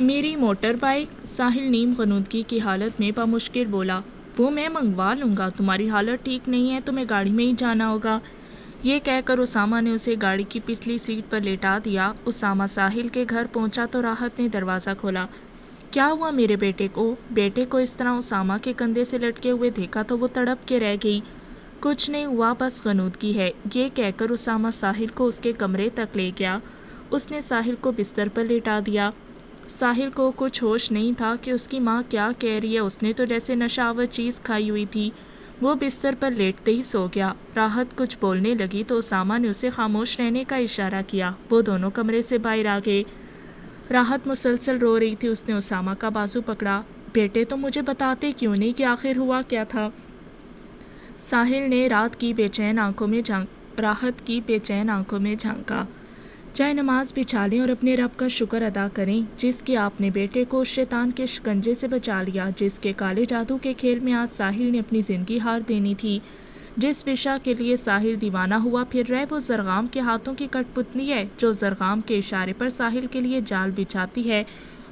میری motor bike? ساحل نیم غنودگی کی حالت میں بمشکل بولا۔ وہ میں منگوا لوں گا، تمہاری حالت ٹھیک نہیں ہے، تمہیں گاڑی میں ہی جانا ہوگا۔ یہ کہہ کر اسامہ نے اسے گاڑی کی پچھلی سیٹ پر لیٹا دیا۔ اسامہ ساحل کے گھر پہنچا تو راحت نے دروازہ کھولا۔ کیا ہوا میرے بیٹے کو؟ بیٹے کو اس طرح اسامہ کے کندھے سے لٹکے ہوئے دیکھا تو وہ تڑپ کے رہ گئی۔ کچھ نہیں ہوا، بس غنودگی ہے، یہ کہہ کر اسامہ ساحل کو اس کے کمرے تک لے گیا۔ اس نے ساحل کو بستر پر لیٹا دیا۔ ساحل کو کچھ ہوش نہیں تھا کہ اس کی ماں کیا کہہ رہی ہے، اس نے تو جیسے نشہ آور چیز کھائی ہوئی تھی۔ وہ بستر پر لیٹتے ہی سو گیا۔ راحت کچھ بولنے لگی تو اسامہ نے اسے خاموش رہنے کا اشارہ کیا۔ وہ دونوں کمرے سے باہر آ گئے۔ راحت مسلسل رو رہی تھی۔ اس نے اسامہ کا بازو پکڑا۔ بیٹے تم مجھے بتاتے کیوں نہیں کہ آخر ہوا کیا تھا؟ ساحل نے راحت کی بے چین آنکھوں میں جھانکا۔ چاہے نماز بچھا لیں اور اپنے رب کا شکر ادا کریں جس کی آپ نے بیٹے کو شیطان کے شکنجے سے بچا لیا، جس کے کالے جادو کے کھیل میں آج ساحل نے اپنی زندگی ہار دینی تھی، جس وشا کے لیے ساحل دیوانہ ہوا پھر رہا ہے، وہ زرغام کے ہاتھوں کی کٹ پتلی ہے جو زرغام کے اشارے پر ساحل کے لیے جال بچھاتی ہے۔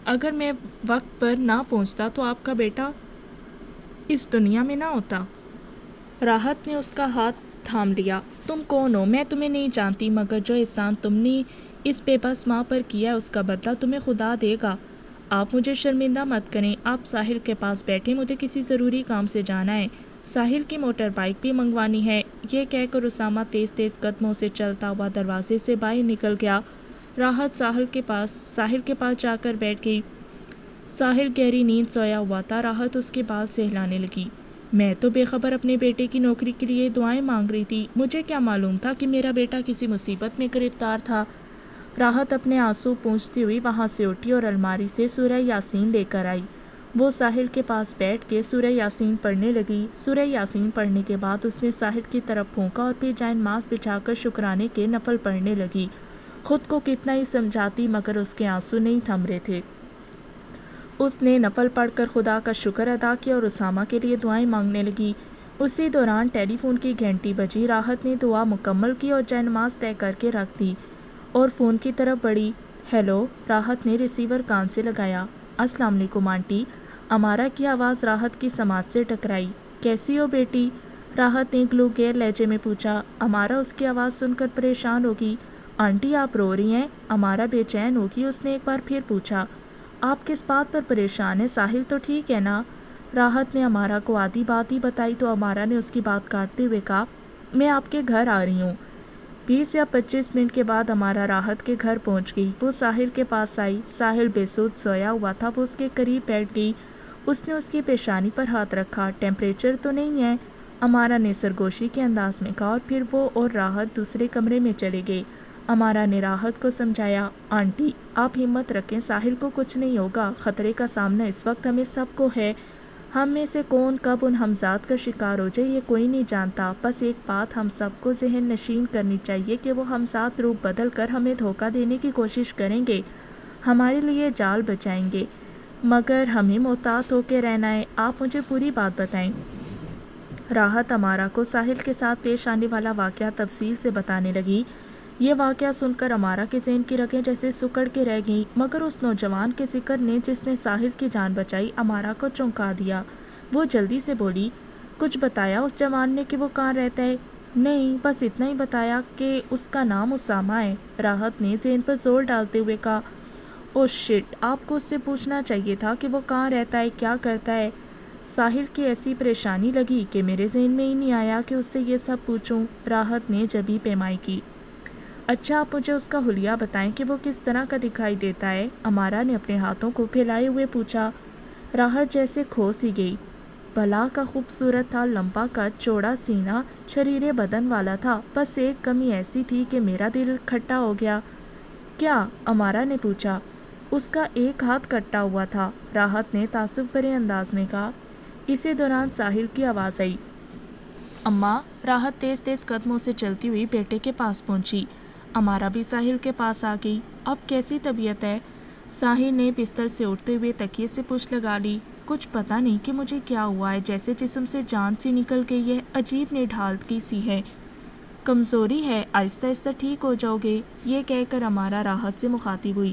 اگر میں وقت پر نہ پہنچتا تو آپ کا بیٹا اس دنیا میں نہ ہوتا۔ راحت نے اس کا ہاتھ تھام لیا۔ تم کون ہو؟ میں تمہیں نہیں جانتی، مگر جو احسان تم نے اس بے بس ماں پر کیا ہے اس کا بدلہ تمہیں خدا دے گا۔ آپ مجھے شرمندہ مت کریں، آپ ساحل کے پاس بیٹھیں، مجھے کسی ضروری کام سے جانا ہے، ساحل کی موٹر بائیک بھی منگوانی ہے۔ یہ کہہ کر اسامہ تیز تیز قدموں سے چلتا ہوا دروازے سے باہر نکل گیا۔ راحت ساحل کے پاس جا کر بیٹھ گئی۔ ساحل گہری نیند سویا ہوا تھا۔ راحت اس کے بال سہلانے لگی۔ میں تو بے خبر اپنے بیٹے کی نوکری کے لیے دعائیں مانگ رہی تھی، مجھے کیا معلوم تھا کہ میرا بیٹا کسی مصیبت میں گرفتار تھا۔ راحت اپنے آنسو پونچھتی ہوئی وہاں سے اٹھی اور الماری سے سورہ یاسین لے کر آئی۔ وہ ساحل کے پاس بیٹھ کے سورہ یاسین پڑھنے لگی۔ سورہ یاسین پڑھنے کے بعد اس نے ساحل کی طرف پھونکا اور پھر جائے نماز بچھا کر شکرانے کے نفل پڑھنے لگی۔ خود کو کتنا ہی سمجھاتی مگر اس کے آنسو نہیں تھم رہے تھے۔ اس نے نفل پڑھ کر خدا کا شکر ادا کیا اور اسامہ کے لیے دعائیں مانگنے لگی۔ اسی دوران ٹیلی فون کی گھنٹی بجی۔ راحت نے دعا مکمل کی اور جائے نماز طے کر کے رکھ دی اور فون کی طرف بڑھی۔ ہیلو، راحت نے ریسیور کان سے لگایا۔ السلام علیکم آنٹی۔ امارا کی آواز راحت کی سماعت سے ٹکرائی۔ کیسی ہو بیٹی؟ راحت نے گلوگیر لہجے میں پوچھا۔ امارا اس کی آواز سن کر پریشان ہوگی۔ آنٹی آپ رو رہی ہیں؟ امارا بے چین ہوگی۔ اس نے ایک بار پھر پوچھا۔ آپ کس بات پر پریشان ہیں؟ ساحل تو ٹھیک ہے نا؟ راحت نے امارا کو آدھی بات ہی بتائی تو امارا نے اس کی بات کاٹتے ہوئے کہا، میں آپ کے گھر آ رہی ہوں۔ 20 یا 25 منٹ کے بعد امارا راحت کے گھر پہنچ گئی۔ وہ ساحل کے پاس آئی۔ ساحل بے سود سویا ہوا تھا۔ وہ اس کے قریب بیٹھ گئی۔ اس نے اس کی پیشانی پر ہاتھ رکھا۔ ٹیمپریچر تو نہیں ہے؟ امارا نے سرگوشی کے انداز میں کہا اور پھر وہ اور راحت دوسرے کمرے میں چلے گئے۔ امارا نے راحت کو سمجھایا، آنٹی آپ ہمت رکھیں، ساحل کو کچھ نہیں ہوگا، خطرے کا سامنا اس وقت ہمیں سب کو ہے، ہم میں سے کون کب ان ہمزاد کا شکار ہو جائے یہ کوئی نہیں جانتا، بس ایک بات ہم سب کو ذہن نشین کرنی چاہیے کہ وہ ہمزاد روپ بدل کر ہمیں دھوکہ دینے کی کوشش کریں گے، ہمارے لیے جال بچائیں گے، مگر ہمیں محتاط ہو کے رہنا ہے، آپ مجھے پوری بات بتائیں۔ راحت امارا کو ساحل کے ساتھ پیش آنے والا واقعہ تفصیل سے بتانے لگی۔ یہ واقعہ سن کر امارا کے ذہن کی رگیں جیسے سکڑ کے رہ گئیں، مگر اس نوجوان کے ذکر نے جس نے ساحل کی جان بچائی امارا کو چونکا دیا۔ وہ جلدی سے بولی، کچھ بتایا اس جوان نے کہ وہ کہاں رہتا ہے؟ نہیں، بس اتنا ہی بتایا کہ اس کا نام اسامہ ہے۔ راحت نے ذہن پر زور ڈالتے ہوئے کہا، او شٹ، آپ کو اس سے پوچھنا چاہیے تھا کہ وہ کہاں رہتا ہے، کیا کرتا ہے۔ ساحل کی ایسی پریشانی لگی کہ میرے ذہن میں ہی نہیں آیا کہ اس سے یہ سب پوچھوں۔ راحت نے جبیں پیمائی کی۔ اچھا آپ مجھے اس کا حلیہ بتائیں کہ وہ کس طرح کا دکھائی دیتا ہے؟ امارا نے اپنے ہاتھوں کو پھیلائے ہوئے پوچھا۔ راحت جیسے کھو سی گئی۔ بلا کا خوبصورت تھا، لمبا قد، چوڑا سینہ، شریرے بدن والا تھا، بس ایک کمی ایسی تھی کہ میرا دل کھٹا ہو گیا۔ کیا؟ امارا نے پوچھا۔ اس کا ایک ہاتھ کٹا ہوا تھا، راحت نے تعصب بھرے انداز میں کہا۔ اسی دوران ساحل کی آواز آئی، اماں۔ راحت تیز تیز قدموں سے چلتی ہوئی بیٹے کے پاس پہنچی۔ امارا بھی ساحل کے پاس آ گئی۔ اب کیسی طبیعت ہے؟ ساحل نے بستر سے اٹھتے ہوئے تکیے سے پشت لگا لی۔ کچھ پتہ نہیں کہ مجھے کیا ہوا ہے، جیسے جسم سے جان سی نکل گئی ہے، عجیب نڈھالتگی سی ہے، کمزوری ہے، آہستہ آہستہ ٹھیک ہو جاؤ گے، یہ کہہ کر امارا راحت سے مخاطب ہوئی۔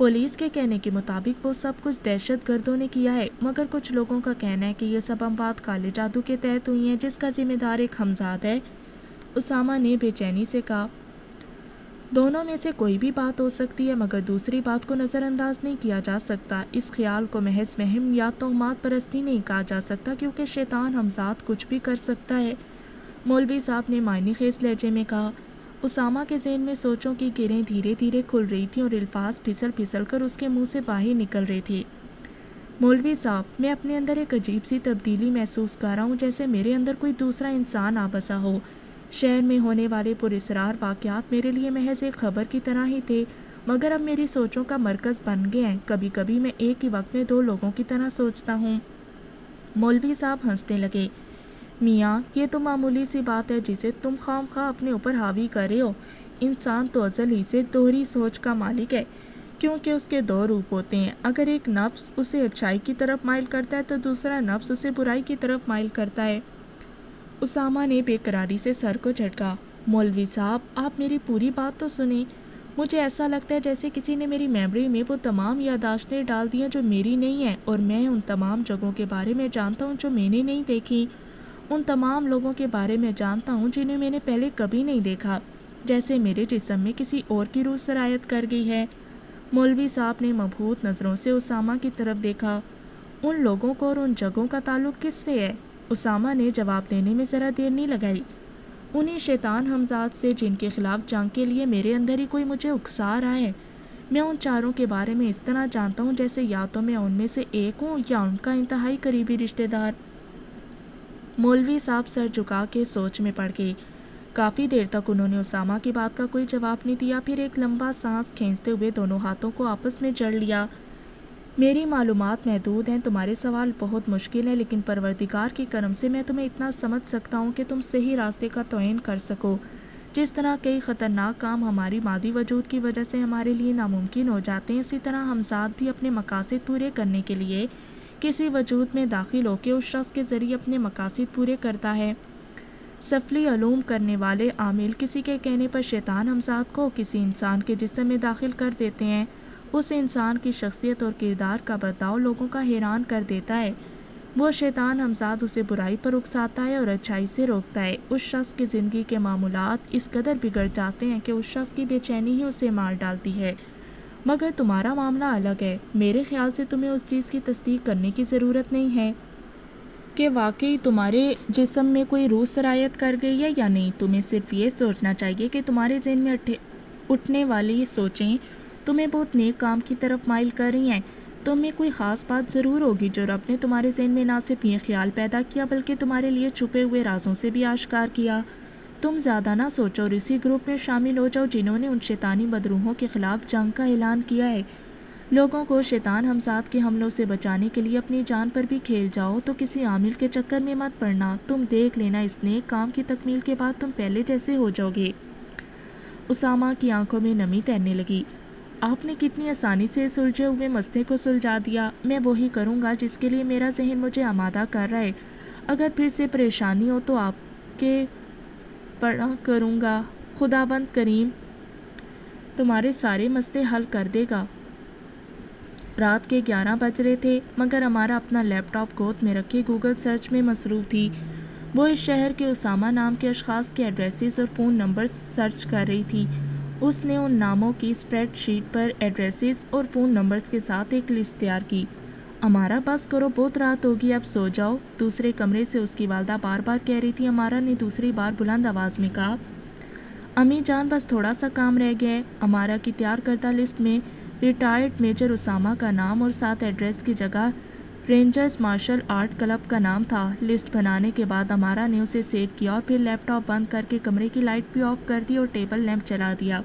پولیس کے کہنے کے مطابق وہ سب کچھ دہشت گردوں نے کیا ہے، مگر کچھ لوگوں کا کہنا ہے کہ یہ سب اموات کالے جادو کے تحت ہوئی ہیں، جس کا ذمہ دار ایک حمزاد ہے۔ اسامہ نے بے چینی سے کہا، دونوں میں سے کوئی بھی بات ہو سکتی ہے، مگر دوسری بات کو نظر انداز نہیں کیا جا سکتا۔ اس خیال کو محض وہم یا تہمات پرستی نہیں کہا جا سکتا، کیونکہ شیطان حمزاد کچھ بھی کر سکتا ہے۔ مولوی صاحب نے معنی خیز لہجے میں کہا۔ اسامہ کے ذہن میں سوچوں کی گرہیں دھیرے دھیرے کھل رہی تھیں اور الفاظ پھسل پھسل کر اس کے منہ سے باہر نکل رہے تھے۔ مولوی صاحب، میں اپنے اندر ایک عجیب سی تبدیلی محسوس کر رہا ہوں، جیسے میرے اندر کوئی دوسرا انسان آ بسا ہو۔ شہر میں ہونے والے پراسرار واقعات میرے لیے محض ایک خبر کی طرح ہی تھے، مگر اب میری سوچوں کا مرکز بن گئے ہیں۔ کبھی کبھی میں ایک ہی وقت میں دو لوگوں کی طرح سوچتا ہوں۔ مولوی صاحب ہنسنے لگے۔ میاں، یہ تو معمولی سی بات ہے جسے تم خواہ مخواہ اپنے اوپر حاوی کر رہے ہو۔ انسان تو ازل ہی سے دوہری سوچ کا مالک ہے، کیونکہ اس کے دو روپ ہوتے ہیں۔ اگر ایک نفس اسے اچھائی کی طرف مائل کرتا ہے تو دوسرا نفس اسے برائی کی طرف مائل کرتا ہے۔ اسامہ نے بے قراری سے سر کو جھٹکا۔ مولوی صاحب، آپ میری پوری بات تو سنیں۔ مجھے ایسا لگتا ہے جیسے کسی نے میری میموری میں وہ تمام یادداشتیں ڈال دی ہیں جو میری نہیں ہیں، اور میں ان تمام جگہوں کے بارے میں جانتا ہوں جو میں نے نہیں دیکھی، ان تمام لوگوں کے بارے میں جانتا ہوں جنہیں میں نے پہلے کبھی نہیں دیکھا، جیسے میرے جسم میں کسی اور کی روح سرایت کر گئی ہے۔ مولوی صاحب نے مبہوت نظروں سے اسامہ کی طرف دیکھا۔ ان لوگوں کو اور ان جگہوں کا تعلق کس سے ہے؟ اسامہ نے جواب دینے میں ذرا دیر نہیں لگائی۔ انہی شیطان حمزاد سے جن کے خلاف جنگ کے لیے میرے اندر ہی کوئی مجھے اکسا رہا ہے۔ میں ان چاروں کے بارے میں اس طرح جانتا ہوں جیسے یا تو میں ان میں سے ایک ہوں یا ان کا انتہائی قریبی رشتہ دار۔ مولوی صاحب سر جھکا کے سوچ میں پڑ گئے۔ کافی دیر تک انہوں نے اسامہ کی بات کا کوئی جواب نہیں دیا، پھر ایک لمبا سانس کھینچتے ہوئے دونوں ہاتھوں کو آپس میں جڑ لیا۔ میری معلومات محدود ہیں، تمہارے سوال بہت مشکل ہیں، لیکن پروردگار کے کرم سے میں تمہیں اتنا سمجھ سکتا ہوں کہ تم صحیح راستے کا تعین کر سکو۔ جس طرح کئی خطرناک کام ہماری مادی وجود کی وجہ سے ہمارے لیے ناممکن ہو جاتے ہیں، اسی طرح حمزاد بھی اپنے مقاصد پورے کرنے کے لیے کسی وجود میں داخل ہو کے اس شخص کے ذریعے اپنے مقاصد پورے کرتا ہے۔ سفلی علوم کرنے والے عامل کسی کے کہنے پر شیطان حمزاد کو کسی انسان کے جسم میں داخل کر دیتے ہیں۔ اس انسان کی شخصیت اور کردار کا برتاؤ لوگوں کا حیران کر دیتا ہے۔ وہ شیطان حمزاد اسے برائی پر اکساتا ہے اور اچھائی سے روکتا ہے۔ اس شخص کی زندگی کے معمولات اس قدر بگڑ جاتے ہیں کہ اس شخص کی بے چینی ہی اسے مار ڈالتی ہے۔ مگر تمہارا معاملہ الگ ہے۔ میرے خیال سے تمہیں اس چیز کی تصدیق کرنے کی ضرورت نہیں ہے کہ واقعی تمہارے جسم میں کوئی روح سرایت کر گئی ہے یا نہیں۔ تمہیں صرف یہ سوچنا چاہیے کہ تمہارے ذہن میں اٹھنے والی سوچیں تمہیں بہت نیک کام کی طرف مائل کر رہی ہیں۔ تم میں کوئی خاص بات ضرور ہوگی جو رب نے تمہارے ذہن میں نہ صرف یہ خیال پیدا کیا بلکہ تمہارے لیے چھپے ہوئے رازوں سے بھی آشکار کیا۔ تم زیادہ نہ سوچو اور اسی گروپ میں شامل ہو جاؤ جنہوں نے ان شیطانی بدروحوں کے خلاف جنگ کا اعلان کیا ہے۔ لوگوں کو شیطان حمزاد کے حملوں سے بچانے کے لیے اپنی جان پر بھی کھیل جاؤ تو کسی عامل کے چکر میں مت پڑنا۔ تم دیکھ لینا اس نیک کام کی تکمیل کے بعد تم پہلے جیسے ہو جاؤ گے۔ اسامہ کی آنکھوں میں نمی تیرنے لگی۔ آپ نے کتنی آسانی سے سلجھے ہوئے مسئلے کو سلجھا دیا۔ میں وہی کروں گا جس کے لیے میرا ذہن مجھے آمادہ کر رہا ہے۔ اگر پھر سے پریشانی ہو تو آپ کے پڑا کروں گا۔ خداوند کریم تمہارے سارے مسئلے حل کر دے گا۔ رات کے 11 بج رہے تھے، مگر ہمارا اپنا لیپ ٹاپ گود میں رکھے گوگل سرچ میں مصروف تھی۔ وہ اس شہر کے اسامہ نام کے اشخاص کے ایڈریسز اور فون نمبرز سرچ کر رہی تھی۔ اس نے ان ناموں کی اسپریڈ شیٹ پر ایڈریسز اور فون نمبرز کے ساتھ ایک لسٹ تیار کی۔ امارا بس کرو، بہت رات ہوگی، اب سو جاؤ، دوسرے کمرے سے اس کی والدہ بار بار کہہ رہی تھی۔ امارا نے دوسری بار بلند آواز میں کہا، امی جان بس تھوڑا سا کام رہ گیا ہے۔ امارا کی تیار کردہ لسٹ میں ریٹائرڈ میجر اسامہ کا نام اور ساتھ ایڈریس کی جگہ رینجرز مارشل آرٹ کلب کا نام تھا۔ لسٹ بنانے کے بعد امارا نے اسے سیو کیا اور پھر لیپ ٹاپ بند کر کے کمرے کی لائٹ بھی آف کر دی اور ٹیبل لیمپ جلا دیا۔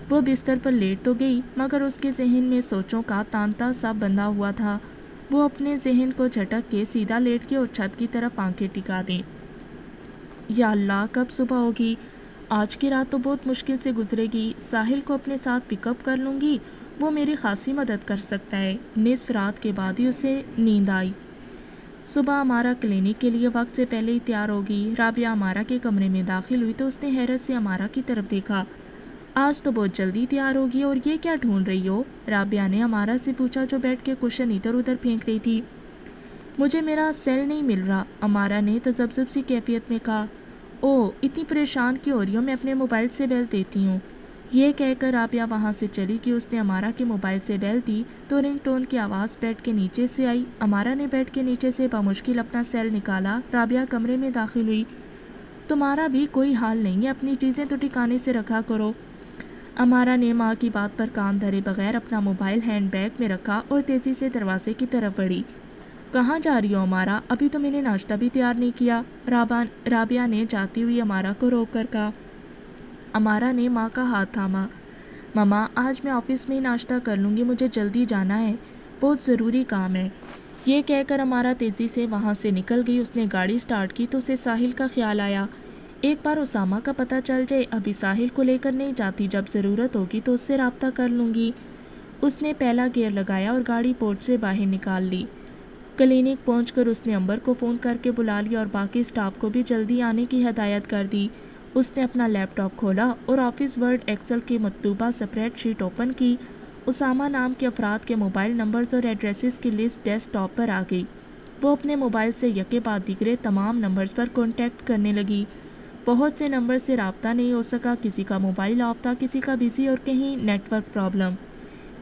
وہ بستر پر لیٹ تو گئی، مگر اس کے ذہن میں سوچوں کا تانتا سا بندھا ہوا تھا۔ وہ اپنے ذہن کو جھٹک کے سیدھا لیٹ کے اور چھت کی طرف آنکھیں ٹکا دیں۔ یا اللہ، کب صبح ہوگی؟ آج کی رات تو بہت مشکل سے گزرے گی۔ ساحل کو اپنے ساتھ پک اپ کر لوں گی، وہ میری خاصی مدد کر سکتا ہے۔ نصف رات کے بعد ہی اسے نیند آئی۔ صبح امارا کلینک کے لیے وقت سے پہلے ہی تیار ہوگی۔ رابعہ امارا کے کمرے میں داخل ہوئی تو اس نے حیرت سے امارا کی طرف دیکھا۔ آج تو بہت جلدی تیار ہوگی، اور یہ کیا ڈھونڈ رہی ہو؟ رابعہ نے امارہ سے پوچھا جو بیٹھ کے کشن ادھر ادھر پھینک رہی تھی۔ مجھے میرا سیل نہیں مل رہا، امارہ نے تذبذب سی کیفیت میں کہا۔ اوہ، اتنی پریشان کیوں ہو رہی ہو؟ میں اپنے موبائل سے بیل دیتی ہوں۔ یہ کہہ کر رابعہ وہاں سے چلی گئی۔ اس نے امارہ کے موبائل سے بیل دی تو رنگ ٹون کی آواز بیڈ کے نیچے سے آئی۔ امارہ نے بیڈ کے نیچے سے بمشکل اپنا سیل نکالا۔ رابعہ کمرے میں داخل ہوئی۔ تمہارا بھی کوئی حال نہیں ہے، اپنی چیزیں تو ٹھکانے سے رکھا کرو۔ امارہ نے ماں کی بات پر کان دھرے بغیر اپنا موبائل ہینڈ بیگ میں رکھا اور تیزی سے دروازے کی طرف بڑھی۔ کہاں جا رہی ہو امارہ؟ ابھی تو میں نے ناشتہ بھی تیار نہیں کیا، رابعہ نے جاتی ہوئی امارہ کو روک کر کہا۔ امارہ نے ماں کا ہاتھ تھاما۔ مما، آج میں آفس میں ہی ناشتہ کر لوں گی، مجھے جلدی جانا ہے، بہت ضروری کام ہے۔ یہ کہہ کر امارہ تیزی سے وہاں سے نکل گئی۔ اس نے گاڑی سٹارٹ کی تو اسے ساحل کا خیال آیا۔ ایک بار اسامہ کا پتہ چل جائے، ابھی ساحل کو لے کر نہیں جاتی، جب ضرورت ہوگی تو اس سے رابطہ کر لوں گی۔ اس نے پہلا گیئر لگایا اور گاڑی پورٹ سے باہر نکال لی۔ کلینک پہنچ کر اس نے امبر کو فون کر کے بلا لیا اور باقی سٹاف کو بھی جلدی آنے کی ہدایت کر دی۔ اس نے اپنا لیپ ٹاپ کھولا اور آفس ورڈ ایکسل کی مطلوبہ سپریڈ شیٹ اوپن کی۔ اسامہ نام کے افراد کے موبائل نمبرز اور ایڈریسز کی لسٹ ڈیسک ٹاپ پر آ گئی۔ وہ اپنے موبائل سے یکے بعد دیگرے تمام نمبرز پر کانٹیکٹ کرنے لگی۔ بہت سے نمبر سے رابطہ نہیں ہو سکا، کسی کا موبائل آف تھا، کسی کا بزی اور کہیں نیٹ ورک پرابلم۔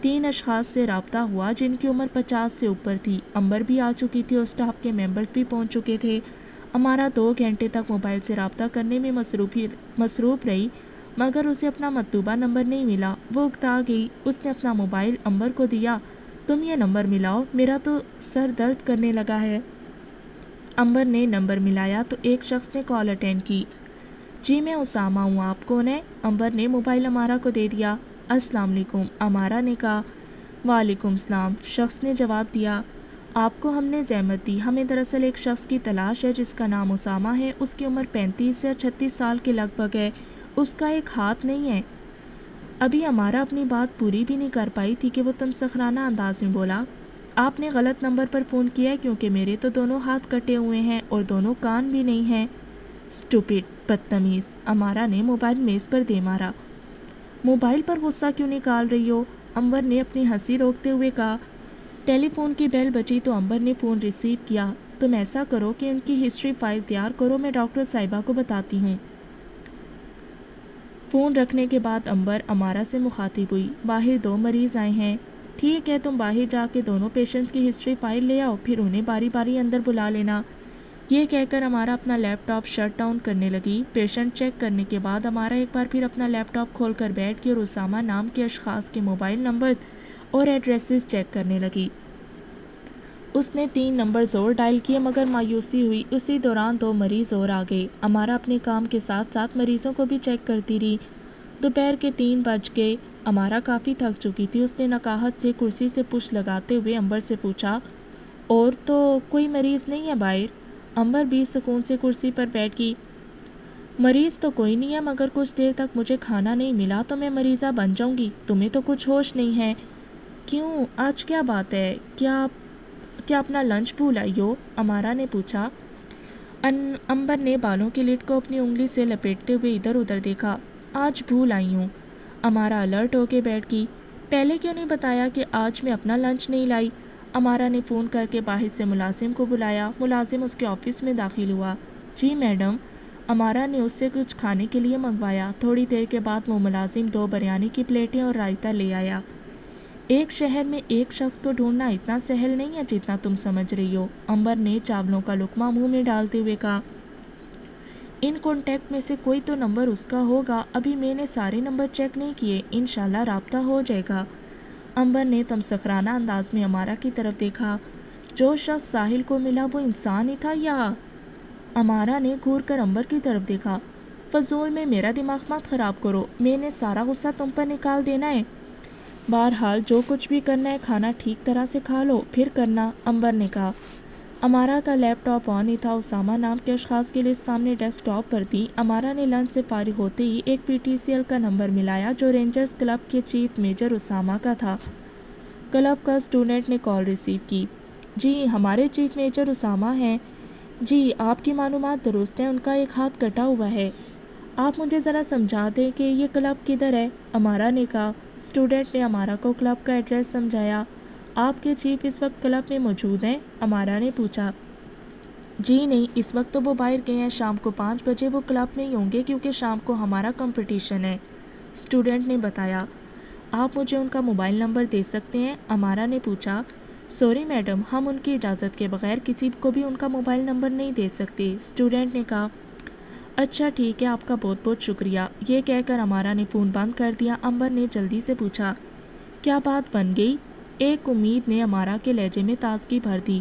3 اشخاص سے رابطہ ہوا جن کی عمر 50 سے اوپر تھی۔ امبر بھی آ چکی تھی اور سٹاف کے ممبرز بھی پہنچ چکے تھے۔ امارہ 2 گھنٹے تک موبائل سے رابطہ کرنے میں مصروف رہی، مگر اسے اپنا مطلوبہ نمبر نہیں ملا۔ وہ اکتا گئی۔ اس نے اپنا موبائل امبر کو دیا۔ تم یہ نمبر ملاؤ، میرا تو سر درد کرنے لگا ہے۔ امبر نے نمبر ملایا تو ایک شخص نے کال اٹینڈ کی۔ جی میں اسامہ ہوں، آپ کون ہیں؟ امبر نے موبائل امارہ کو دے دیا۔ السلام علیکم، امارہ نے کہا۔ وعلیکم السلام، شخص نے جواب دیا۔ آپ کو ہم نے زحمت دی، ہمیں دراصل ایک شخص کی تلاش ہے جس کا نام اسامہ ہے، اس کی عمر 35 یا 36 سال کے لگ بھگ ہے، اس کا ایک ہاتھ نہیں ہے۔ ابھی امارہ اپنی بات پوری بھی نہیں کر پائی تھی کہ وہ تمسخرانہ انداز میں بولا۔ آپ نے غلط نمبر پر فون کیا ہے کیونکہ میرے تو دونوں ہاتھ کٹے ہوئے ہیں اور دونوں کان بھی نہیں ہیں۔ اسٹوپڈ، بدتمیز، امارہ نے موبائل میز پر دے مارا۔ موبائل پر غصہ کیوں نکال رہی ہو؟ امبر نے اپنی ہنسی روکتے ہوئے کہا۔ ٹیلی فون کی بیل بجی تو امبر نے فون ریسیو کیا۔ تم ایسا کرو کہ ان کی ہسٹری فائل تیار کرو، میں ڈاکٹر صاحبہ کو بتاتی ہوں۔ فون رکھنے کے بعد امبر امارہ سے مخاطب ہوئی۔ باہر 2 مریض آئے ہیں۔ ٹھیک ہے، تم باہر جا کے دونوں پیشنٹس کی ہسٹری فائل لے آؤ، پھر انہیں باری باری اندر بلا لینا۔ یہ کہہ کر امارہ اپنا لیپ ٹاپ شٹ ڈاؤن کرنے لگی۔ پیشنٹ چیک کرنے کے بعد امارہ ایک بار پھر اپنا لیپ ٹاپ کھول کر بیٹھ گئی اور اسامہ نام کے اشخاص کے موبائل نمبر اور ایڈریسز چیک کرنے لگی۔ اس نے 3 نمبرز اور ڈائل کیے مگر مایوسی ہوئی۔ اسی دوران 2 مریض اور آ گئے۔ امارہ اپنے کام کے ساتھ ساتھ مریضوں کو بھی چیک کرتی رہی۔ دوپہر کے 3 بج گئے۔ امارہ کافی تھک چکی تھی۔ اس نے نقاہت سے کرسی سے پش لگاتے ہوئے امبر سے پوچھا، اور تو کوئی مریض نہیں ہے باہر؟ امبر بھی سکون سے کرسی پر بیٹھ گئی۔ مریض تو کوئی نہیں ہے مگر کچھ دیر تک مجھے کھانا نہیں ملا تو میں مریضہ بن جاؤں گی۔ تمہیں تو کچھ ہوش نہیں ہے۔ کیوں، آج کیا بات ہے؟ کیا اپنا لنچ بھول آئی ہو؟ امارہ نے پوچھا۔ امبر نے بالوں کی لٹ کو اپنی انگلی سے لپیٹتے ہوئے ادھر ادھر دیکھا۔ آج بھول آئی ہوں۔ امارہ الرٹ ہو کے بیٹھ گئی۔ پہلے کیوں نہیں بتایا کہ آج میں اپنا لنچ نہیں لائی؟ امارہ نے فون کر کے باہر سے ملازم کو بلایا۔ ملازم اس کے آفس میں داخل ہوا۔ جی میڈم۔ امارہ نے اس سے کچھ کھانے کے لیے منگوایا۔ تھوڑی دیر کے بعد وہ ملازم 2 بریانی کی پلیٹیں اور رائتہ لے آیا۔ ایک شہر میں ایک شخص کو ڈھونڈنا اتنا سہل نہیں ہے جتنا تم سمجھ رہی ہو، امبر نے چاولوں کا لقمہ منہ میں ڈالتے ہوئے کہا۔ ان کانٹیکٹ میں سے کوئی تو نمبر اس کا ہوگا، ابھی میں نے سارے نمبر چیک نہیں کیے، انشاءاللہ رابطہ ہو جائے گا۔ امبر نے تمسخرانہ انداز میں امارہ کی طرف دیکھا۔ جو شخص ساحل کو ملا وہ انسان ہی تھا یا؟ امارہ نے گھور کر امبر کی طرف دیکھا۔ فضول میں میرا دماغ مت خراب کرو، میں نے سارا غصہ تم پر نکال دینا ہے۔ بہرحال جو کچھ بھی کرنا ہے کھانا ٹھیک طرح سے کھا لو پھر کرنا، امبر نے کہا۔ امارہ کا لیپ ٹاپ آن ہی تھا۔ اسامہ نام کے اشخاص کی لسٹ سامنے ڈیسک ٹاپ پر تھی۔ امارہ نے لنچ سے فارغ ہوتے ہی ایک PTCL کا نمبر ملایا جو رینجرز کلب کے چیف میجر اسامہ کا تھا۔ کلب کا اسٹوڈنٹ نے کال ریسیو کی۔ جی ہمارے چیف میجر اسامہ ہیں۔ جی آپ کی معلومات درست ہیں، ان کا ایک ہاتھ کٹا ہوا ہے۔ آپ مجھے ذرا سمجھا دیں کہ یہ کلب کدھر ہے؟ امارا نے کہا۔ اسٹوڈنٹ نے امارا کو کلب کا ایڈریس سمجھایا۔ آپ کے چیف اس وقت کلب میں موجود ہیں؟ امارا نے پوچھا۔ جی نہیں، اس وقت تو وہ باہر گئے ہیں، شام کو 5 بجے وہ کلب میں ہی ہوں گے کیونکہ شام کو ہمارا کمپٹیشن ہے، اسٹوڈنٹ نے بتایا۔ آپ مجھے ان کا موبائل نمبر دے سکتے ہیں؟ امارا نے پوچھا۔ سوری میڈم، ہم ان کی اجازت کے بغیر کسی کو بھی ان کا موبائل نمبر نہیں دے سکتے، اسٹوڈنٹ نے کہا۔ اچھا ٹھیک ہے، آپ کا بہت بہت شکریہ، یہ کہہ کر امارا نے فون بند کر دیا۔ امبر نے جلدی سے پوچھا، کیا بات بن گئی؟ ایک امید نے امارا کے لہجے میں تازگی بھر دی۔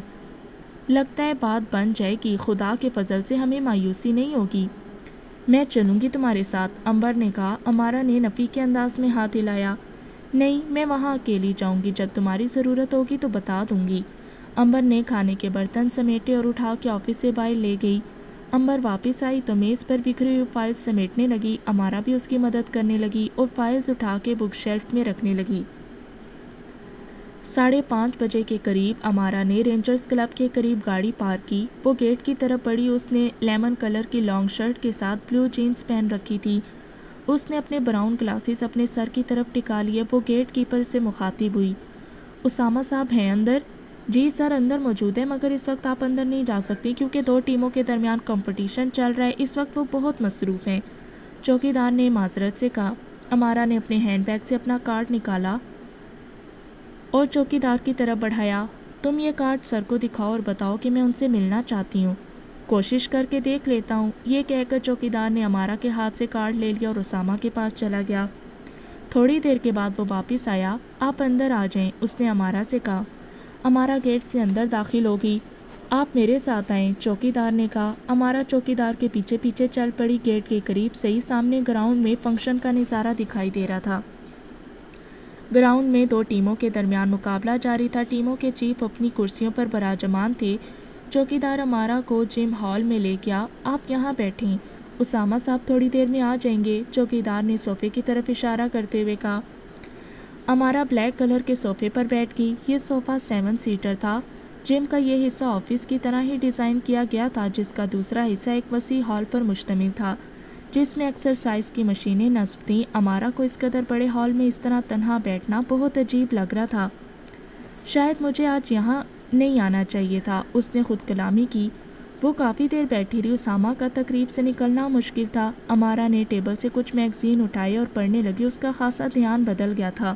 لگتا ہے بات بن جائے گی، خدا کے فضل سے ہمیں مایوسی نہیں ہوگی۔ میں چلوں گی تمہارے ساتھ، امبر نے کہا۔ امارا نے نفی کے انداز میں ہاتھ ہلایا۔ نہیں، میں وہاں اکیلی جاؤں گی، جب تمہاری ضرورت ہوگی تو بتا دوں گی۔ امبر نے کھانے کے برتن سمیٹے اور اٹھا کے آفس سے باہر لے گئی۔ امبر واپس آئی تو میز پر بکھری ہوئی فائلز سمیٹنے لگی۔ امارا بھی اس کی مدد کرنے لگی اور فائلز اٹھا کے بک شیلف میں رکھنے لگی۔ 5:30 بجے کے قریب امارا نے رینجرز کلب کے قریب گاڑی پارک کی۔ وہ گیٹ کی طرف بڑھی۔ اس نے لیمن کلر کی لانگ شرٹ کے ساتھ بلو جینز پہن رکھی تھی۔ اس نے اپنے براؤن گلاسز اپنے سر کی طرف ٹکا لیے۔ وہ گیٹ کیپر سے مخاطب ہوئی۔ اسامہ صاحب ہیں اندر؟ جی سر، اندر موجود ہے، مگر اس وقت آپ اندر نہیں جا سکتی کیونکہ 2 ٹیموں کے درمیان کمپٹیشن چل رہا ہے، اس وقت وہ بہت مصروف ہیں، چوکیدار نے معذرت سے کہا۔ امارا نے اپنے ہینڈ بیگ سے اپنا کارڈ نکالا اور چوکیدار کی طرف بڑھایا۔ تم یہ کارڈ سر کو دکھاؤ اور بتاؤ کہ میں ان سے ملنا چاہتی ہوں۔ کوشش کر کے دیکھ لیتا ہوں، یہ کہہ کر چوکیدار نے امارا کے ہاتھ سے کارڈ لے لیا اور اسامہ کے پاس چلا گیا۔ تھوڑی دیر کے بعد وہ واپس آیا۔ آپ اندر آ جائیں، اس نے امارا سے کہا۔ امارا گیٹ سے اندر داخل ہو گئی۔ آپ میرے ساتھ آئیں، چوکیدار نے کہا۔ امارا چوکیدار کے پیچھے پیچھے چل پڑی۔ گیٹ کے قریب صحیح سامنے گراؤنڈ میں فنکشن کا نظارہ دکھائی دے رہا تھا۔ گراؤنڈ میں 2 ٹیموں کے درمیان مقابلہ جاری تھا۔ ٹیموں کے چیف اپنی کرسیوں پر براجمان تھے۔ چوکیدار امارا کو جم ہال میں لے گیا۔ آپ یہاں بیٹھیں، اسامہ صاحب تھوڑی دیر میں آ جائیں گے، چوکیدار نے صوفے کی طرف اشارہ کرتے ہوئے کہا۔ امارا بلیک کلر کے صوفے پر بیٹھ گئی۔ یہ صوفہ 7 سیٹر تھا۔ جم کا یہ حصہ آفس کی طرح ہی ڈیزائن کیا گیا تھا، جس کا دوسرا حصہ ایک وسیع ہال پر مشتمل تھا جس میں ایکسرسائز کی مشینیں نصب تھیں۔ امارا کو اس قدر بڑے ہال میں اس طرح تنہا بیٹھنا بہت عجیب لگ رہا تھا۔ شاید مجھے آج یہاں نہیں آنا چاہیے تھا، اس نے خود کلامی کی۔ وہ کافی دیر بیٹھی رہی۔ اسامہ کا تقریب سے نکلنا مشکل تھا۔ امارا نے ٹیبل سے کچھ میگزین اٹھائے اور پڑھنے لگی۔ اس کا خاصا دھیان بدل گیا تھا۔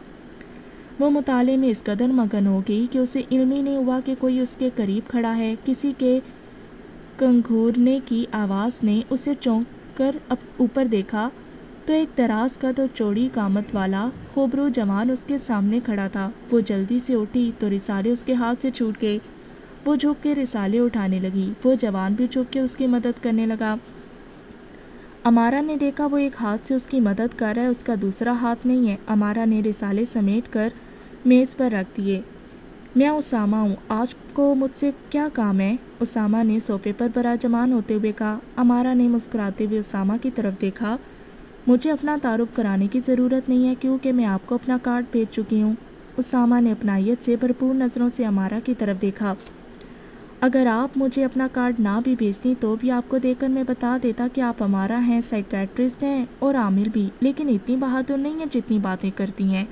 وہ مطالعے میں اس قدر مگن ہو گئی کہ اسے علم ہی نہیں ہوا کہ کوئی اس کے قریب کھڑا ہے۔ کسی کے کنگھورنے کی آواز نے اسے چونک کر اوپر دیکھا تو ایک دراز قد اور چوڑی قامت والا خوبرو جوان اس کے سامنے کھڑا تھا۔ وہ جلدی سے اٹھی تو رسالے اس کے ہاتھ سے چھوٹ گئے۔ وہ جھک کے رسالے اٹھانے لگی۔ وہ جوان بھی جھک کے اس کی مدد کرنے لگا۔ امارا نے دیکھا وہ ایک ہاتھ سے اس کی مدد کر رہا ہے، اس کا دوسرا ہاتھ نہیں ہے۔ امارا نے رسالے سمیٹ کر میز پر رکھ دیے۔ میں اسامہ ہوں، آپ کو مجھ سے کیا کام ہے؟ اسامہ نے صوفے پر براجمان ہوتے ہوئے کہا۔ امارا نے مسکراتے ہوئے اسامہ کی طرف دیکھا۔ مجھے اپنا تعارف کرانے کی ضرورت نہیں ہے کیونکہ میں آپ کو اپنا کارڈ بھیج چکی ہوں۔ اسامہ نے اپنائیت سے بھرپور نظروں سے امارا کی طرف دیکھا۔ اگر آپ مجھے اپنا کارڈ نہ بھی بھیجتی تو بھی آپ کو دیکھ کر میں بتا دیتا کہ آپ امارا ہیں، سائیکیٹرسٹ ہیں اور عامل بھی، لیکن اتنی بہادر نہیں ہیں جتنی باتیں کرتی ہیں۔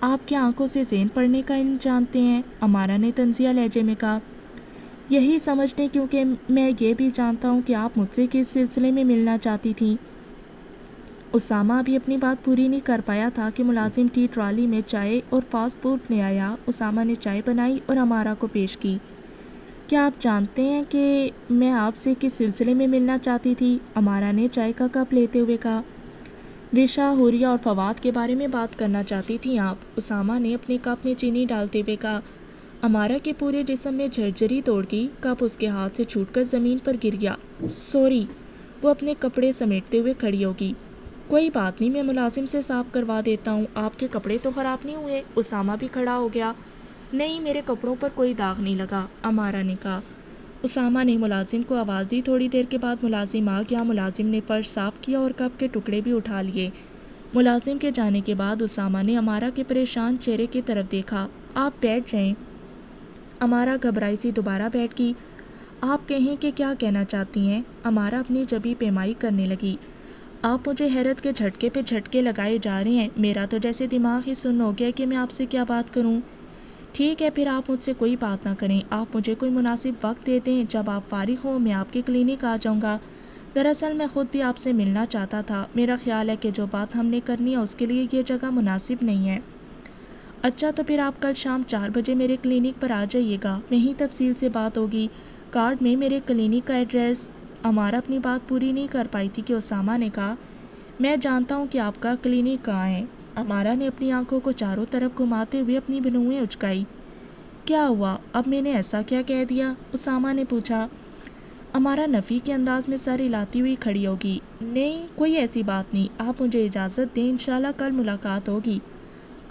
آپ کے آنکھوں سے ذہن پڑھنے کا علم جانتے ہیں، امارا نے طنزیہ لہجے میں کہا۔ یہی سمجھنے کیونکہ میں یہ بھی جانتا ہوں کہ آپ مجھ سے کس سلسلے میں ملنا چاہتی تھیں۔ اسامہ ابھی اپنی بات پوری نہیں کر پایا تھا کہ ملازم ٹی ٹرالی میں چائے اور فاسٹ فوڈ لے آیا۔ اسامہ نے چائے بنائی اور امارا کو پیش کی۔ کیا آپ جانتے ہیں کہ میں آپ سے کس سلسلے میں ملنا چاہتی تھی؟ امارا نے چائے کا کپ لیتے ہوئے کہا۔ وشا، حوریہ اور فواد کے بارے میں بات کرنا چاہتی تھیں آپ، اسامہ نے اپنے کپ میں چینی ڈالتے ہوئے کہا۔ امارا کے پورے جسم میں جھرجھری دوڑ گئی۔ کپ اس کے ہاتھ سے چھوٹ کر زمین پر گر گیا۔ سوری، وہ اپنے کپڑے سمیٹتے ہوئے کھڑی ہوگی۔ کوئی بات نہیں، میں ملازم سے صاف کروا دیتا ہوں، آپ کے کپڑے تو خراب نہیں ہوئے؟ اسامہ بھی کھڑا ہو گیا۔ نہیں، میرے کپڑوں پر کوئی داغ نہیں لگا، امارا نے کہا۔ اسامہ نے ملازم کو آواز دی۔ تھوڑی دیر کے بعد ملازم آ گیا۔ ملازم نے فرش صاف کیا اور کپ کے ٹکڑے بھی اٹھا لیے۔ ملازم کے جانے کے بعد اسامہ نے امارا کے پریشان چہرے کی طرف دیکھا۔ آپ بیٹھ جائیں۔ امارا گھبرائی سی دوبارہ بیٹھ گئی۔ آپ کہیں کہ کیا کہنا چاہتی ہیں؟ امارا اپنی جبیں پیمائی کرنے لگی۔ آپ مجھے حیرت کے جھٹکے پہ جھٹکے لگائے جا رہے ہیں، میرا تو جیسے دماغ ہی سن ہو گیا کہ میں آپ سے کیا بات کروں۔ ٹھیک ہے، پھر آپ مجھ سے کوئی بات نہ کریں، آپ مجھے کوئی مناسب وقت دے دیں، جب آپ فارغ ہوں میں آپ کی کلینک آ جاؤں گا۔ دراصل میں خود بھی آپ سے ملنا چاہتا تھا، میرا خیال ہے کہ جو بات ہم نے کرنی ہے اس کے لیے یہ جگہ مناسب نہیں ہے۔ اچھا، تو پھر آپ کل شام 4 بجے میرے کلینک پر آ جائیے گا، وہیں تفصیل سے بات ہوگی۔ کارڈ میں میرے کلینک کا ایڈریس۔ ہمارا اپنی بات پوری نہیں کر پائی تھی کہ اسامہ نے کہا، میں جانتا ہوں کہ آپ کا کلینک کہاں ہے۔ ہمارا نے اپنی آنکھوں کو چاروں طرف گھماتے ہوئے اپنی بنوئیں اچکائی۔ کیا ہوا، اب میں نے ایسا کیا کہہ دیا؟ اسامہ نے پوچھا۔ ہمارا نفی کے انداز میں سر ہلاتی ہوئی کھڑی ہوگی۔ نہیں، کوئی ایسی بات نہیں، آپ مجھے اجازت دیں، انشاءاللہ کل ملاقات ہوگی۔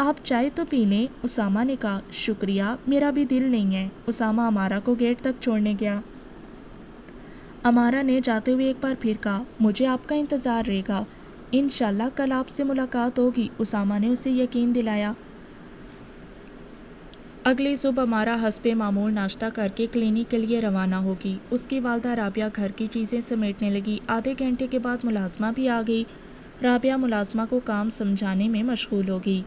آپ چائے تو پی لیں، اسامہ نے کہا۔ شکریہ، میرا بھی دل نہیں ہے۔ اسامہ ہمارا کو گیٹ تک چھوڑنے گیا۔ ہمارا نے جاتے ہوئے ایک بار پھر کہا، مجھے آپ کا انتظار رہے گا، انشاءاللہ کل آپ سے ملاقات ہوگی۔ اسامہ نے اسے یقین دلایا۔ اگلی صبح ہمارا حسب معمول ناشتہ کر کے کلینک کے لیے روانہ ہوگی۔ اس کی والدہ رابعہ گھر کی چیزیں سمیٹنے لگی۔ آدھے گھنٹے کے بعد ملازمہ بھی آ گئی۔ رابعہ ملازمہ کو کام سمجھانے میں مشغول ہو گئی۔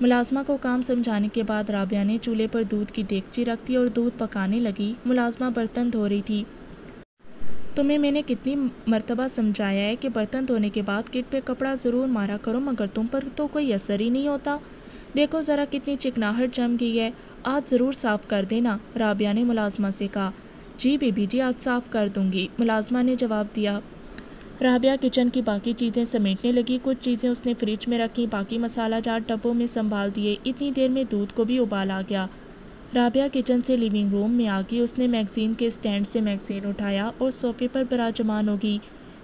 ملازمہ کو کام سمجھانے کے بعد رابعہ نے چولہے پر دودھ کی دیگچی رکھ دی اور دودھ پکانے لگی۔ ملازمہ برتن دھو رہی تھی۔ تمہیں میں نے کتنی مرتبہ سمجھایا ہے کہ برتن دھونے کے بعد کٹ پہ کپڑا ضرور مارا کرو، مگر تم پر تو کوئی اثر ہی نہیں ہوتا۔ دیکھو ذرا کتنی چکناہٹ جم گئی ہے، آج ضرور صاف کر دینا، رابعہ نے ملازمہ سے کہا۔ جی بی بی جی، آج صاف کر دوں گی، ملازمہ نے جواب دیا۔ رابعہ کچن کی باقی چیزیں سمیٹنے لگی۔ کچھ چیزیں اس نے فریج میں رکھیں، باقی مسالہ جات ڈبوں میں سنبھال دیے۔ اتنی دیر میں دودھ کو بھی ابال آ گیا۔ رابعہ کچن سے لیونگ روم میں آ گئی۔ اس نے میگزین کے اسٹینڈ سے میگزین اٹھایا اور صوفے پر براجمان ہو گئی۔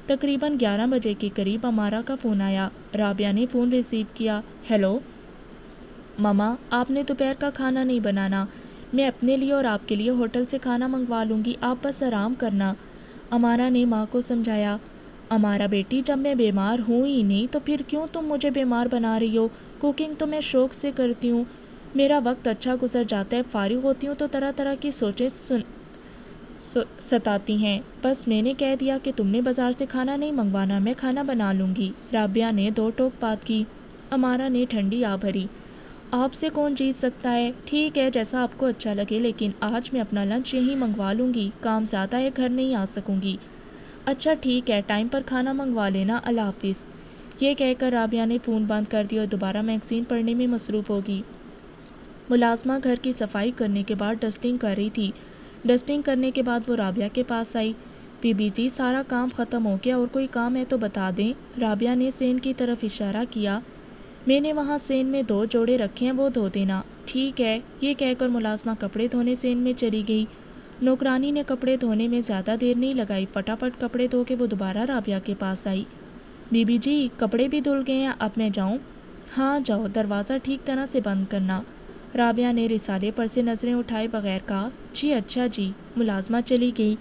تقریباً 11 بجے کے قریب امارا کا فون آیا۔ رابعہ نے فون ریسیو کیا۔ ہیلو مما، آپ نے دوپہر کا کھانا نہیں بنانا، میں اپنے لیے اور آپ کے لیے ہوٹل سے کھانا منگوا لوں گی، آپ بس آرام کرنا، امارا نے ماں کو سمجھایا۔ امارا بیٹی، جب میں بیمار ہوں ہی نہیں تو پھر کیوں تم مجھے بیمار بنا رہی ہو؟ کوکنگ تو میں شوق سے کرتی ہوں، میرا وقت اچھا گزر جاتا ہے، فارغ ہوتی ہوں تو طرح طرح کی سوچیں ستاتی ہیں۔ بس میں نے کہہ دیا کہ تم نے بازار سے کھانا نہیں منگوانا، میں کھانا بنا لوں گی، رابعہ نے دو ٹوک بات کی۔ امارا نے ٹھنڈی آ بھری۔ آپ سے کون جیت سکتا ہے؟ ٹھیک ہے، جیسا آپ کو اچھا لگے، لیکن آج میں اپنا لنچ یہیں منگوا لوں گی، کام زیادہ ہے، گھر نہیں آ سکوں گی۔ اچھا ٹھیک ہے، ٹائم پر کھانا منگوا لینا، اللہ حافظ۔ یہ کہہ کر رابعہ نے فون بند کر دیا اور دوبارہ میگزین پڑھنے میں مصروف ہوگی۔ ملازمہ گھر کی صفائی کرنے کے بعد ڈسٹنگ کر رہی تھی۔ ڈسٹنگ کرنے کے بعد وہ رابعہ کے پاس آئی۔ بی بی جی، سارا کام ختم ہو گیا، اور کوئی کام ہے تو بتا دیں، رابعہ نے سین کی طرف اشارہ کیا۔ میں نے وہاں سین میں 2 جوڑے رکھے ہیں، وہ دھو دینا۔ ٹھیک ہے، یہ کہہ کر ملازمہ کپڑے دھونے سین میں چلی گئی۔ نوکرانی نے کپڑے دھونے میں زیادہ دیر نہیں لگائی، پٹافٹ کپڑے دھو کے وہ دوبارہ رابعہ کے پاس آئی۔ بی بی جی، کپڑے بھی دھل گئے ہیں، اب میں جاؤں؟ ہاں جاؤ، دروازہ ٹھیک طرح سے بند کرنا، رابعہ نے رسالے پر سے نظریں اٹھائے بغیر کہا۔ جی اچھا جی، ملازمہ چلی گئی۔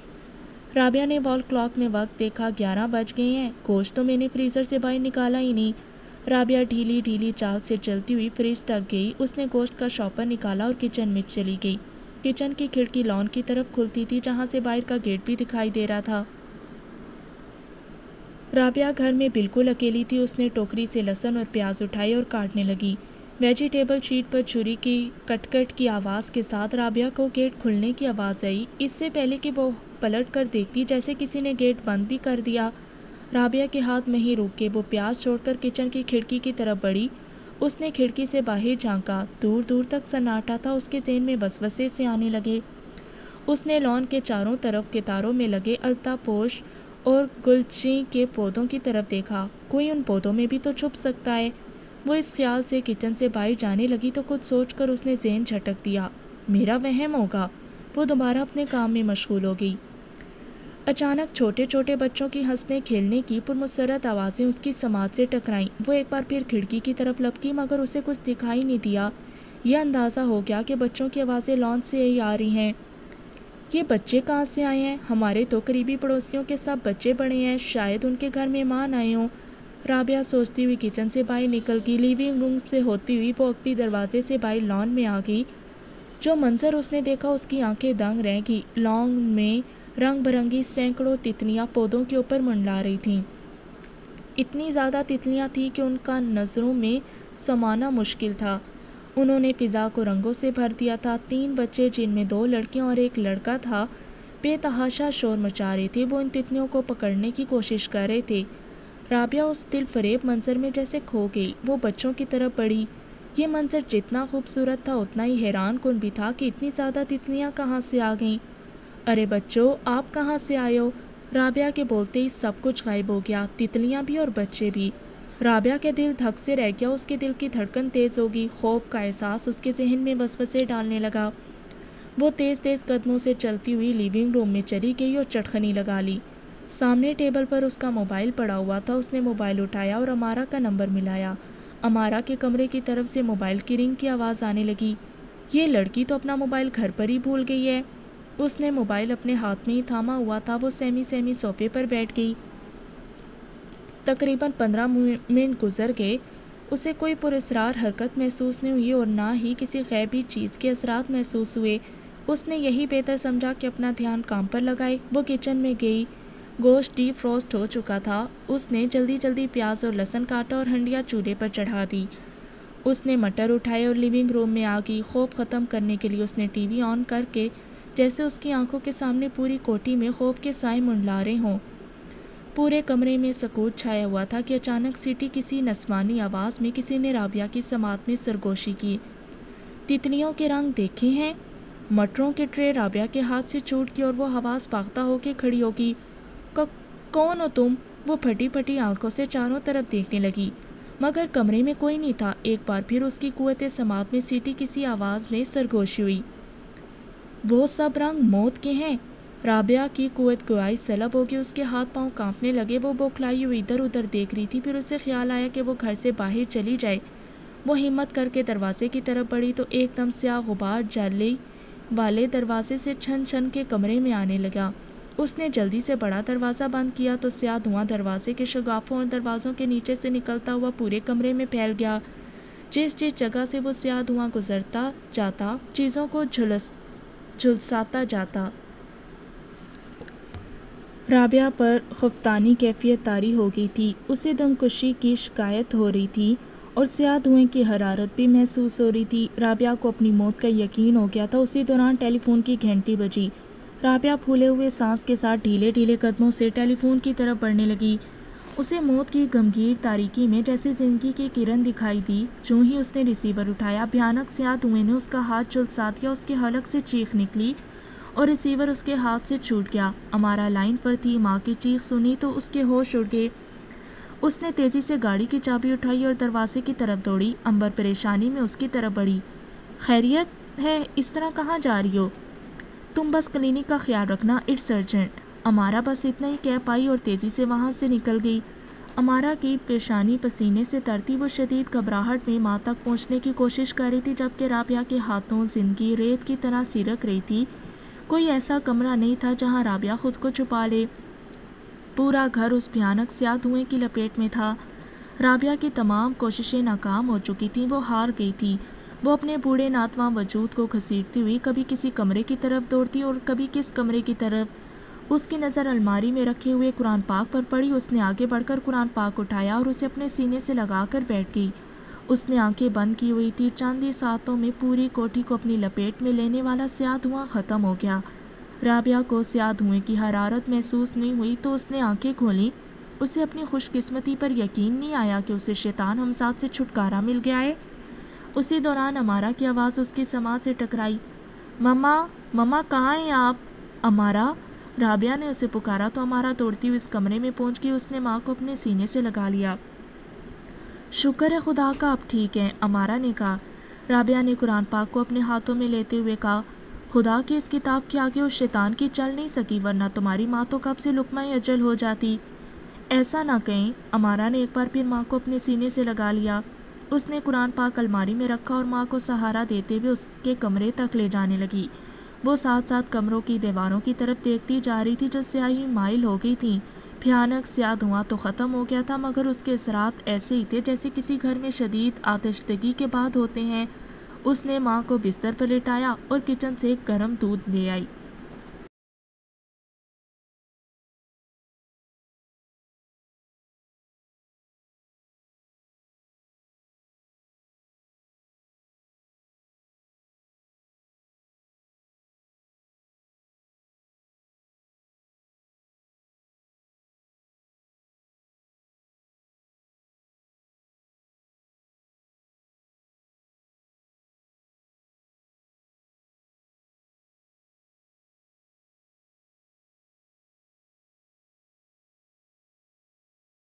رابعہ نے وال کلاک میں وقت دیکھا، 11 بج گئے ہیں، گوشت تو میں نے فریزر سے باہر نکالا ہی نہیں۔ رابعہ ڈھیلی ڈھیلی چال سے چلتی ہوئی فریج تک گئی۔ اس نے گوشت کا شاپر نکالا اور کچن میں چلی گئی۔ کچن کی کھڑکی لان کی طرف کھلتی تھی، جہاں سے باہر کا گیٹ بھی دکھائی دے رہا تھا۔ رابعہ گھر میں بالکل اکیلی تھی۔ اس نے ٹوکری سے لہسن اور پیاز اٹھائے اور کاٹنے لگی۔ ویجیٹیبل شیٹ پر چھری کی کٹ کٹ کی آواز کے ساتھ رابعہ کو گیٹ کھلنے کی آواز آئی۔ اس سے پہلے کہ وہ پلٹ کر دیکھتی جیسے کسی نے گیٹ بند بھی کر دیا، رابعہ کے ہاتھ میں ہی رک کے وہ پیاز چھوڑ کر کچن کی کھڑکی کی طرف بڑھی۔ اس نے کھڑکی سے باہر جھانکا، دور دور تک سناٹا تھا۔ اس کے ذہن میں وسوسے سے آنے لگے۔ اس نے لان کے چاروں طرف قطاروں میں لگے الطاف پوش اور گلچین کے پودوں کی طرف دیکھا، کوئی ان پودوں میں بھی تو چھپ سکتا ہے۔ وہ اس خیال سے کچن سے باہر جانے لگی تو کچھ سوچ کر اس نے ذہن جھٹک دیا، میرا وہم ہوگا۔ وہ دوبارہ اپنے کام میں مشغول ہو گئی۔ اچانک چھوٹے چھوٹے بچوں کی ہنسنے کھیلنے کی پرمسرت آوازیں اس کی سماعت سے ٹکرائیں۔ وہ ایک بار پھر کھڑکی کی طرف لپکی، مگر اسے کچھ دکھائی نہیں دیا۔ یہ اندازہ ہو گیا کہ بچوں کی آوازیں لان سے ہی آ رہی ہیں۔ یہ بچے کہاں سے آئے ہیں؟ ہمارے تو قریبی پڑوسیوں کے سب بچے بڑے ہیں، شاید ان کے گھر مہمان آئے ہوں، رابعہ سوچتی ہوئی کچن سے باہر نکل گئی۔ لیونگ روم سے ہوتی ہوئی وہ اکبی دروازے سے باہر لان میں آ گئی۔ جو منظر اس نے دیکھا اس کی آنکھیں دنگ رہ گئی۔ لان میں رنگ برنگی سینکڑوں تتلیاں پودوں کے اوپر منڈلا رہی تھیں۔ اتنی زیادہ تتلیاں تھیں کہ ان کا نظروں میں سمانا مشکل تھا۔ انہوں نے فضا کو رنگوں سے بھر دیا تھا۔ 3 بچے، جن میں 2 لڑکیاں اور 1 لڑکا تھا، بے تحاشا شور مچا رہے تھے۔ وہ ان تتلیوں کو پکڑنے کی کوشش کر رہے تھے۔ رابعہ اس دل فریب منظر میں جیسے کھو گئی۔ وہ بچوں کی طرف بڑھی۔ یہ منظر جتنا خوبصورت تھا اتنا ہی حیران کن بھی تھا کہ اتنی زیادہ تتلیاں کہاں سے آ گئیں۔ ارے بچوں، آپ کہاں سے آئے ہو؟ رابعہ کے بولتے ہی سب کچھ غائب ہو گیا، تتلیاں بھی اور بچے بھی۔ رابعہ کا دل دھک سے رہ گیا، اس کے دل کی دھڑکن تیز ہو گئی، خوف کا احساس اس کے ذہن میں وسوسے ڈالنے لگا۔ وہ تیز تیز قدموں سے چلتی ہوئی لیونگ روم میں چلی گئی اور چٹخنی لگا لی۔ سامنے ٹیبل پر اس کا موبائل پڑا ہوا تھا۔ اس نے موبائل اٹھایا اور امارا کا نمبر ملایا۔ امارا کے کمرے کی طرف سے موبائل کی رنگ کی آواز آنے لگی۔ یہ لڑکی تو اپنا موبائل گھر پر ہی بھول گئی ہے۔ اس نے موبائل اپنے ہاتھ میں ہی تھاما ہوا تھا۔ وہ سہمی صوفے پر بیٹھ گئی۔ تقریباً 15 منٹ گزر گئے۔ اسے کوئی پراسرار حرکت محسوس نہیں ہوئی اور نہ ہی کسی غیبی چیز کے اثرات محسوس ہوئے۔ اس نے یہی بہتر سمجھا کہ اپنا دھیان کام پر لگائے۔ وہ کچن میں گئی۔ گوشت ڈیپ فروسٹ ہو چکا تھا۔ اس نے جلدی پیاز اور لہسن کاٹا اور ہنڈیاں چولہے پر چڑھا دی۔ اس نے مٹر اٹھائے اور لیونگ روم میں آ گئی۔ خوف ختم کرنے کے لیے اس نے ٹی وی آن کر کے، جیسے اس کی آنکھوں کے سامنے پوری کوٹھی میں خوف کے سائے منڈلا رہے ہوں۔ پورے کمرے میں سکوت چھایا ہوا تھا کہ اچانک سیٹی کسی نسوانی آواز میں کسی نے رابعہ کی سماعت میں سرگوشی کی۔ تتلیوں کے رنگ دیکھے ہیں؟ مٹروں کی ٹرے رابعہ کے ہاتھ سے چھوٹ گئی اور وہ حواس باختہ ہو کے کھڑی ہوگی۔ کون ہو تم؟ وہ پھٹی آنکھوں سے چاروں طرف دیکھنے لگی، مگر کمرے میں کوئی نہیں تھا۔ ایک بار پھر اس کی قوت سماعت میں سیٹی کسی آواز میں سرگوشی ہوئی۔ وہ سب رنگ موت کے ہیں۔ رابعہ کی قوت گوئی سلب ہو گئی، اس کے ہاتھ پاؤں کانپنے لگے۔ وہ بوکھلائی ہوئی ادھر ادھر دیکھ رہی تھی، پھر اسے خیال آیا کہ وہ گھر سے باہر چلی جائے۔ وہ ہمت کر کے دروازے کی طرف بڑھی تو ایک دم سیاہ غبار جالی والے دروازے سے چھن چھن کے کمرے میں آنے لگا۔ اس نے جلدی سے بڑا دروازہ بند کیا تو سیاہ دھواں دروازے کے شگافوں اور دروازوں کے نیچے سے نکلتا ہوا پورے کمرے میں پھیل گیا۔ جس جگہ سے وہ سیاہ دھواں گزرتا جاتا، چیزوں کو جھلساتا جاتا۔ رابعہ پر خفتانی کیفیت طاری ہو گئی تھی۔ اسے دم کشی کی شکایت ہو رہی تھی اور سیاہ دھوئیں کی حرارت بھی محسوس ہو رہی تھی۔ رابعہ کو اپنی موت کا یقین ہو گیا تھا۔ اسی دوران ٹیلی فون کی گھنٹی بجی۔ رابعہ پھولے ہوئے سانس کے ساتھ ڈھیلے قدموں سے ٹیلی فون کی طرف بڑھنے لگی۔ اسے موت کی گمگیر تاریکی میں جیسے زندگی کی کرن دکھائی دی۔ جوں ہی اس نے ریسیور اٹھایا، بھیانک سیاہ دھوئیں نے اس کا ہاتھ جھلسا دیا۔ اس کے حلق سے چیخ نکلی اور ریسیور اس کے ہاتھ سے چھوٹ گیا۔ امارا لائن پر تھی۔ ماں کی چیخ سنی تو اس کے ہوش اڑ گئے۔ اس نے تیزی سے گاڑی کی چابی اٹھائی اور دروازے کی طرف دوڑی۔ امبر پریشانی میں اس کی طرف بڑھی۔ خیریت ہے؟ اس طرح کہاں جا رہی ہو؟ تم بس کلینک کا خیال رکھنا، اٹس ارجنٹ۔ امارا بس اتنا ہی کہہ پائی اور تیزی سے وہاں سے نکل گئی۔ امارا کی پیشانی پسینے سے تر تھی۔ وہ شدید گھبراہٹ میں ماں تک پہنچنے کی کوشش کر رہی تھی، جبکہ رابعہ کے ہاتھوں زندگی ریت کی طرح سرک رہی تھی۔ کوئی ایسا کمرہ نہیں تھا جہاں رابعہ خود کو چھپا لے۔ پورا گھر اس بھیانک سیاہ دھوئیں کی لپیٹ میں تھا۔ رابعہ کی تمام کوششیں ناکام ہو چکی تھیں۔ وہ ہار گئی تھی۔ وہ اپنے بوڑھے ناتواں وجود کو گھسیٹتی ہوئی کبھی کسی کمرے کی طرف دوڑتی اور کبھی کس کمرے کی طرف۔ اس کی نظر الماری میں رکھے ہوئے قرآن پاک پر پڑی۔ اس نے آگے بڑھ کر قرآن پاک اٹھایا اور اسے اپنے سینے سے لگا کر بیٹھ گئی۔ اس نے آنکھیں بند کی ہوئی تھی۔ چند ہی ساعتوں میں پوری کوٹھی کو اپنی لپیٹ میں لینے والا سیاہ دھواں ختم ہو گیا۔ رابعہ کو سیاہ دھوئیں کی حرارت محسوس نہیں ہوئی تو اس نے آنکھیں کھولیں۔ اسے اپنی خوش قسمتی پر یقین نہیں آیا کہ اسے شیطان ہمزاد سے چھٹکارا مل گیا ہے۔ اسی دوران امارا کی آواز اس کی سماعت سے ٹکرائی۔ مما کہاں ہیں آپ؟ امارا! رابعہ نے اسے پکارا تو امارا دوڑتی ہوئی اس کمرے میں پہنچ گئی۔ اس نے ماں کو اپنے سینے سے لگا لیا۔ شکر ہے خدا کا آپ ٹھیک ہیں، امارا نے کہا۔ رابعہ نے قرآن پاک کو اپنے ہاتھوں میں لیتے ہوئے کہا، خدا کی اس کتاب کے آگے اس شیطان کی چل نہیں سکی، ورنہ تمہاری ماں تو کب سے لقمہ اجل ہو جاتی۔ ایسا نہ کہیں۔ امارا نے ایک بار پھر ماں کو اپنے سینے سے لگا لیا۔ اس نے قرآن پاک الماری میں رکھا اور ماں کو سہارا دیتے ہوئے اس کے کمرے تک لے جانے لگی۔ وہ ساتھ ساتھ کمروں کی دیواروں کی طرف دیکھتی جا رہی تھی جو سیاہی مائل ہو گئی تھیں۔ بھیانک سیاہ دھواں تو ختم ہو گیا تھا، مگر اس کے اثرات ایسے ہی تھے جیسے کسی گھر میں شدید آتشزدگی کے بعد ہوتے ہیں۔ اس نے ماں کو بستر پر لٹایا اور کچن سے گرم دودھ لے آئی۔